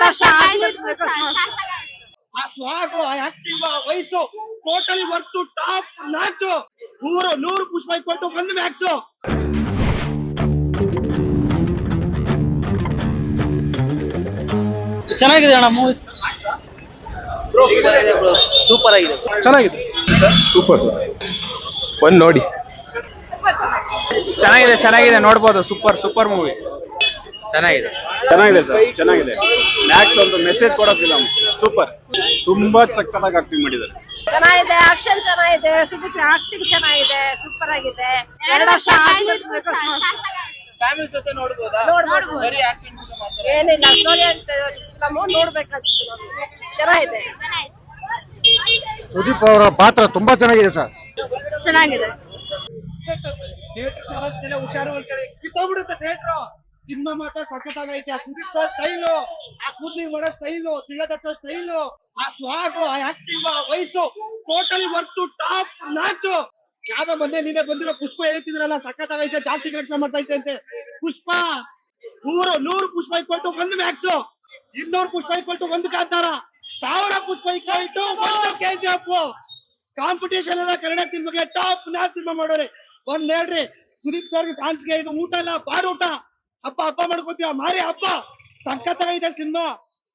ವರ್ಷ ಆ ಸ್ವಾಗ್ ಆ ಆಕ್ಟಿಂಗ್ ಆ ವಯಸ್ಸು ಟೋಟಲಿ ವರ್ತು ಟಾಪ್ ನಾಚ್ 100 ಪುಷ್ಪ ಕೊಟ್ಟು ಬಂದು ಮ್ಯಾಕ್ಸ್ ಚೆನ್ನಾಗಿದೆ ಅಣ್ಣ ಮೂವಿ. ಸೂಪರ್ ಆಗಿದೆ, ಚೆನ್ನಾಗಿದೆ, ಸೂಪರ್ ಸರ್, ಬಂದು ನೋಡಿ. ಚೆನ್ನಾಗಿದೆ, ಚೆನ್ನಾಗಿದೆ, ನೋಡ್ಬೋದು. Super movie. ಚೆನ್ನಾಗಿದೆ ಸರ್, ಚೆನ್ನಾಗಿದೆ. ಮ್ಯಾಕ್ಸ್ ಒಂದು ಮೆಸೇಜ್ ಕೊಡೋ ಫಿಲಮ್, ಸೂಪರ್, ತುಂಬಾ ಸಕ್ಕತ್ತಾಗಿ ಆಕ್ಟಿಂಗ್ ಮಾಡಿದ್ದಾರೆ. ಚೆನ್ನಾಗಿದೆ, ಆಕ್ಷನ್ ಚೆನ್ನಾಗಿದೆ, ಸುದೀಪ್ ಆಕ್ಟಿಂಗ್ ಚೆನ್ನಾಗಿದೆ, ಸೂಪರ್ ಆಗಿದೆ. 2 ವರ್ಷ ಫ್ಯಾಮಿಲಿ ಜೊತೆ ನೋಡ್ಬೋದಾ? ಬರೀ ಆಕ್ಷನ್ ಏನಿಲ್ಲ, ಸ್ಟೋರಿ ಫಿಲಮ್ ನೋಡ್ಬೇಕಾಗಿತ್ತು. ಚೆನ್ನಾಗಿದೆ. ಸುದೀಪ್ ಅವರ ಪಾತ್ರ ತುಂಬಾ ಚೆನ್ನಾಗಿದೆ ಸರ್. ಚೆನ್ನಾಗಿದೆ. ಹುಷಾರು ಕಿತ್ತೋಗ್ಬಿಡುತ್ತೆ ಥಿಯೇಟರ್. ಸಿನಿಮಾ ಮಾತ್ರ ಸಖತ್ತಾಗೈತೆ. ಆ ಸುದೀಪ್ ಸರ್ ಸ್ಟೈಲು, ಆ ಕೂದ್ಲಿ ಮಾಡೋ ಸ್ಟೈಲು, ಸಿಗಟ್ ಹಚ್ಚೋ ಸ್ಟೈಲು, ಆ ಸ್ವಾಗು, ಆ ಆಕ್ಟಿಂಗ್, ಆ ವಯಸ್ಸು ಟೋಟಲಿ ವರ್ತು ಟಾಪ್ ನಾಚ್. ಯಾವ್ದೋ ಮೊನ್ನೆ ನೀನೆ ಬಂದಿರೋ ಪುಷ್ಪ ಹೇಳ್ತಿದ್ರಲ್ಲ, ಸಖತ್ತಾಗೈತೆ, ಜಾಸ್ತಿ ಕಲೆಕ್ಷನ್ ಮಾಡ್ತಾ ಐತೆ ಅಂತೆ. ಪುಷ್ಪ 100 ಪುಷ್ಪ ಕೊಟ್ಟು ಒಂದು ಮ್ಯಾಕ್ಸ್, 200 ಪುಷ್ಪ ಕೊಟ್ಟು ಒಂದು ಕಾಂತಾರ, 1000 ಪುಷ್ಪ ಇಟ್ಟು ಒಂದು KGF. ಕಾಂಪಿಟೇಷನ್ ಎಲ್ಲ ಕನ್ನಡ ಸಿನಿಮಾಗೆ ಟಾಪ್ ನಾಚ್ ಸಿನಿಮಾ ಮಾಡೋರೆ. ಒಂದ್ ಹೇಳ್ರಿ, ಸುದೀಪ್ ಸರ್ ಫ್ಯಾನ್ಸ್ಗೆ ಇದು ಊಟ ಇಲ್ಲ, ಬಾಡೂಟ. ಹಬ್ಬ ಮಾಡ್ಕೋತೀವ, ಮಾರಿ ಹಬ್ಬ. ಸಖತ್ತಾಗೈತೆ ಸಿನಿಮಾ.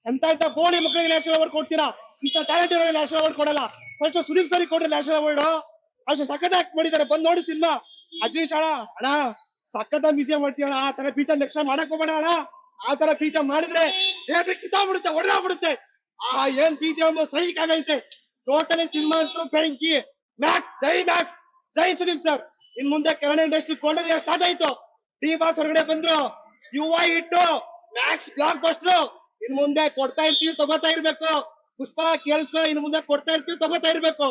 ಎಂತ ಗೋಳಿ ಮಕ್ಕಳಿಗೆ ನ್ಯಾಷನಲ್ ಅವಾರ್ಡ್ ಕೊಡ್ತೀರಾ, ಇಷ್ಟ ಟ್ಯಾಲೆಂಟ್ ಇರೋ ನ್ಯಾಷನಲ್ ಅವಾರ್ಡ್ ಕೊಡಲ್ಲ. ಫಸ್ಟ್ ಸುದೀಪ್ ಸರ್ ಕೊಡ್ರಿ ನ್ಯಾಷನಲ್ ಅವಾರ್ಡ್. ಅಷ್ಟು ಸಖತ್ತಾಗಿ ಮಾಡಿದ್ದಾರೆ, ಬಂದ್ ನೋಡಿ ಸಿನಿಮಾ. ಅಜ್ರೀಶ್ ಅಣ್ಣ ಸಖತ್ತಾಗಿ ಬಿಜೆ ಮಾಡ್ತೀವಿ ಅಣ್ಣ. ಆ ತರ ಪಿಕ್ಚರ್ ನೆಕ್ಸ್ಟ್ ಟೈಮ್ ಮಾಡಕ್ ಹೋಗೋಣ ಅಣ್ಣ. ಆ ತರ ಪಿಕ್ಚರ್ ಮಾಡಿದ್ರೆ ಥಿಯೇಟರ್ ಕಿತ್ತಾಗ್ಬಿಡುತ್ತೆ, ಹೊಡೆದಾಗ್ಬಿಡುತ್ತೆ. ಏನ್ ಪಿಕ್ಚರ್ ಸೈಕ್ ಆಗೈತೆ. ಟೋಟಲಿ ಸಿನಿಮಾ ಅಂತೂ ಬೆಂಕಿ. ಮ್ಯಾಕ್ಸ್, ಜೈ ಸುದೀಪ್ ಸರ್. ಇನ್ ಮುಂದೆ ಕನ್ನಡ ಇಂಡಸ್ಟ್ರಿ ಕೊಂಡೋಗಿ ಸ್ಟಾರ್ಟ್ ಆಯ್ತು. ಡಿ ಬಾಸ್ ಹೊರಗಡೆ ಬಂದ್ರು, ಯುವ ಇಟ್ಟು ಮ್ಯಾಕ್ಸ್ ಬ್ಲಾಕ್ ಬಸ್ಟ್ರು. ಇನ್ ಮುಂದೆ ಕೊಡ್ತಾ ಇರ್ತೀವಿ, ತಗೋತಾ ಇರ್ಬೇಕು. ಪುಷ್ಪ ಕೇಳಿಸ್ಕೊ, ಇನ್ ಮುಂದೆ ಕೊಡ್ತಾ ಇರ್ತೀವಿ, ತಗೋತಾ ಇರ್ಬೇಕು.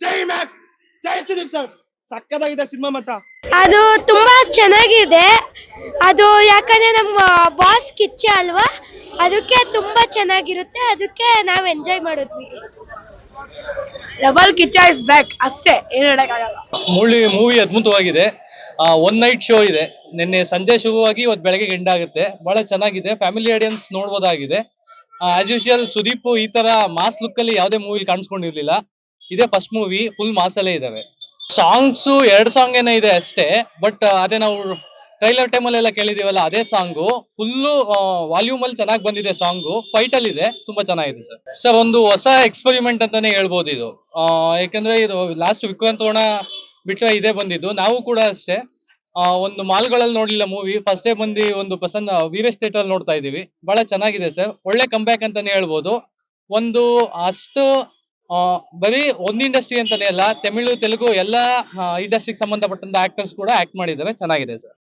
ಜೈ ಮ್ಯಾಕ್ಸ್, ಜೈ ಸುದೀಪ್ ಸರ್. ಸಕ್ಕದಾಗಿದೆ ಸಿನಿಮಾ ಮಾತ್ರ. ಅದು ತುಂಬಾ ಚೆನ್ನಾಗಿದೆ. ಅದು ಯಾಕಂದ್ರೆ ನಮ್ಮ ಬಾಸ್ ಕಿಚ್ಚ ಅಲ್ವಾ, ಅದಕ್ಕೆ ತುಂಬಾ ಚೆನ್ನಾಗಿರುತ್ತೆ. ಅದಕ್ಕೆ ನಾವು ಎಂಜಾಯ್ ಮಾಡಿದ್ವಿ. ಡಬಲ್ ಕಿಚ್ಚ ಇಸ್ ಬ್ಯಾಕ್ ಅಷ್ಟೇ, ಏನು ಹೇಳಕ್ಕಾಗಲ್ಲ. ಮೂವಿ ಅದ್ಭುತವಾಗಿದೆ. ಒನ್ ನೈಟ್ ಶೋ ಇದೆ. ನಿನ್ನೆ ಸಂಜೆ ಶುರುವಾಗಿ ಇವತ್ತು ಬೆಳಗ್ಗೆ ಎಂಡ್ ಆಗುತ್ತೆ. ಬಹಳ ಚೆನ್ನಾಗಿದೆ, ಫ್ಯಾಮಿಲಿ ಆಡಿಯನ್ಸ್ ನೋಡ್ಬೋದಾಗಿದೆ. ಆಸ್ ಯೂಶುವಲ್ ಸುದೀಪ್ ಈ ತರ ಮಾಸ್ ಲುಕ್ ಅಲ್ಲಿ ಯಾವುದೇ ಮೂವಿ ಕಾಣಿಸ್ಕೊಂಡಿರ್ಲಿಲ್ಲ. ಇದೇ ಫಸ್ಟ್ ಮೂವಿ, ಫುಲ್ ಮಾಸಲ್ಲೇ ಇದಾವೆ. ಸಾಂಗ್ಸು 2 ಸಾಂಗ್ ಏನೋ ಇದೆ ಅಷ್ಟೇ. ಬಟ್ ಅದೇ ನಾವು ಟ್ರೈಲರ್ ಟೈಮಲ್ಲಿ ಎಲ್ಲ ಕೇಳಿದೀವಲ್ಲ, ಅದೇ ಸಾಂಗು ಫುಲ್ಲು ವಾಲ್ಯೂಮ್ ಅಲ್ಲಿ ಚೆನ್ನಾಗಿ ಬಂದಿದೆ. ಸಾಂಗು ಫೈಟ್ ಅಲ್ಲಿ ಇದೆ, ತುಂಬಾ ಚೆನ್ನಾಗಿದೆ ಸರ್. ಒಂದು ಹೊಸ ಎಕ್ಸ್ಪೆರಿಮೆಂಟ್ ಅಂತಾನೆ ಹೇಳ್ಬೋದು ಇದು. ಯಾಕಂದ್ರೆ ಇದು ಲಾಸ್ಟ್ ವಿಕ್ರಾಂತೋಣ ಬಿಟ್ಟರೆ ಇದೇ ಬಂದಿದ್ದು. ನಾವು ಕೂಡ ಅಷ್ಟೇ ಒಂದು ಮಾಲ್ಗಳಲ್ಲಿ ನೋಡ್ಲಿಲ್ಲ ಮೂವಿ. ಫಸ್ಟ್ ಡೇ ಬಂದು ಒಂದು ಪ್ರಸನ್ನ ವೀರೇಶ್ ಥಿಯೇಟರ್ ನೋಡ್ತಾ ಇದೀವಿ. ಬಹಳ ಚೆನ್ನಾಗಿದೆ ಸರ್, ಒಳ್ಳೆ ಕಂಬ್ಯಾಕ್ ಅಂತಾನೆ ಹೇಳ್ಬೋದು. ಒಂದು ಅಷ್ಟು ಬರೀ ಒಂದು ಇಂಡಸ್ಟ್ರಿ ಅಂತಾನೆ ಅಲ್ಲ, ತಮಿಳು ತೆಲುಗು ಎಲ್ಲ ಇಂಡಸ್ಟ್ರಿಗೆ ಸಂಬಂಧಪಟ್ಟಂತ ಆಕ್ಟರ್ಸ್ ಕೂಡ ಆಕ್ಟ್ ಮಾಡಿದ್ದಾರೆ. ಚೆನ್ನಾಗಿದೆ ಸರ್.